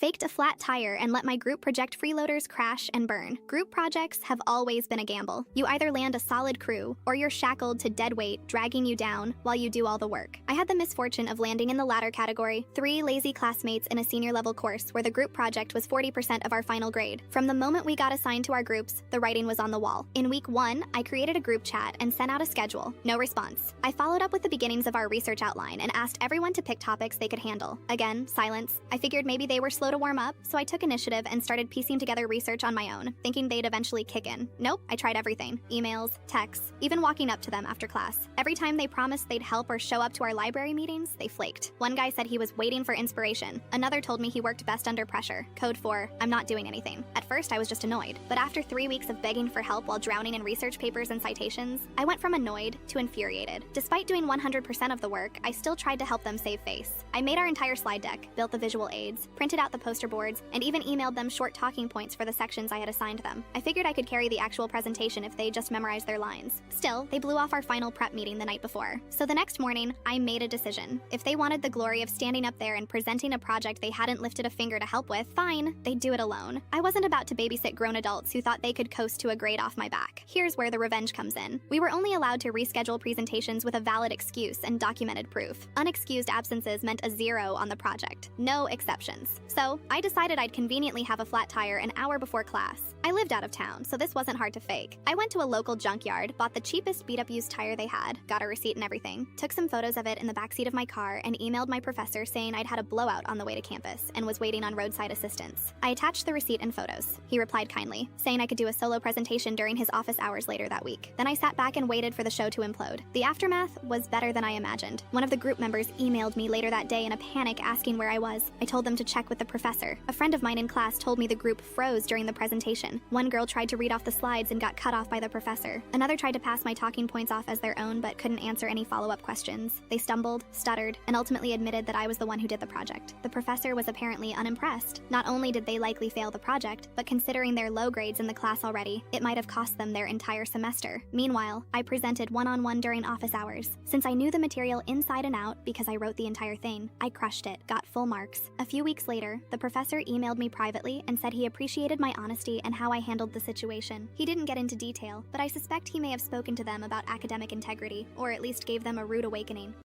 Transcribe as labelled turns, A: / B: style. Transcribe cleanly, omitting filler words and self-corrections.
A: faked a flat tire, and let my group project freeloaders crash and burn. Group projects have always been a gamble. You either land a solid crew, or you're shackled to dead weight, dragging you down while you do all the work. I had the misfortune of landing in the latter category, 3 lazy classmates in a senior level course where the group project was 40% of our final grade. From the moment we got assigned to our groups, the writing was on the wall. In week 1, I created a group chat and sent out a schedule. No response. I followed up with the beginnings of our research outline and asked everyone to pick topics they could handle. Again, silence. I figured maybe they were slow to warm up, so I took initiative and started piecing together research on my own, thinking they'd eventually kick in. Nope, I tried everything. Emails, texts, even walking up to them after class. Every time they promised they'd help or show up to our library meetings, they flaked. One guy said he was waiting for inspiration. Another told me he worked best under pressure. Code for, I'm not doing anything. At first, I was just annoyed. But after 3 weeks of begging for help while drowning in research papers and citations, I went from annoyed to infuriated. Despite doing 100% of the work, I still tried to help them save face. I made our entire slide deck, built the visual aids, printed out the poster boards, and even emailed them short talking points for the sections I had assigned them. I figured I could carry the actual presentation if they just memorized their lines. Still, they blew off our final prep meeting the night before. So the next morning, I made a decision. If they wanted the glory of standing up there and presenting a project they hadn't lifted a finger to help with, fine, they'd do it alone. I wasn't about to babysit grown adults who thought they could coast to a grade off my back. Here's where the revenge comes in. We were only allowed to reschedule presentations with a valid excuse and documented proof. Unexcused absences meant a 0 on the project. No exceptions. So, I decided I'd conveniently have a flat tire an hour before class. I lived out of town, so this wasn't hard to fake. I went to a local junkyard, bought the cheapest beat-up used tire they had, got a receipt and everything, took some photos of it in the backseat of my car, and emailed my professor saying I'd had a blowout on the way to campus and was waiting on roadside assistance. I attached the receipt and photos. He replied kindly, saying I could do a solo presentation during his office hours later that week. Then I sat back and waited for the show to implode. The aftermath was better than I imagined. One of the group members emailed me later that day in a panic asking where I was. I told them to check with the professor. A friend of mine in class told me the group froze during the presentation. One girl tried to read off the slides and got cut off by the professor. Another tried to pass my talking points off as their own but couldn't answer any follow-up questions. They stumbled, stuttered, and ultimately admitted that I was the one who did the project. The professor was apparently unimpressed. Not only did they likely fail the project, but considering their low grades in the class already, it might have cost them their entire semester. Meanwhile, I presented one-on-one during office hours. Since I knew the material inside and out because I wrote the entire thing, I crushed it, got full marks. A few weeks later, the professor emailed me privately and said he appreciated my honesty and how I handled the situation. He didn't get into detail, but I suspect he may have spoken to them about academic integrity, or at least gave them a rude awakening.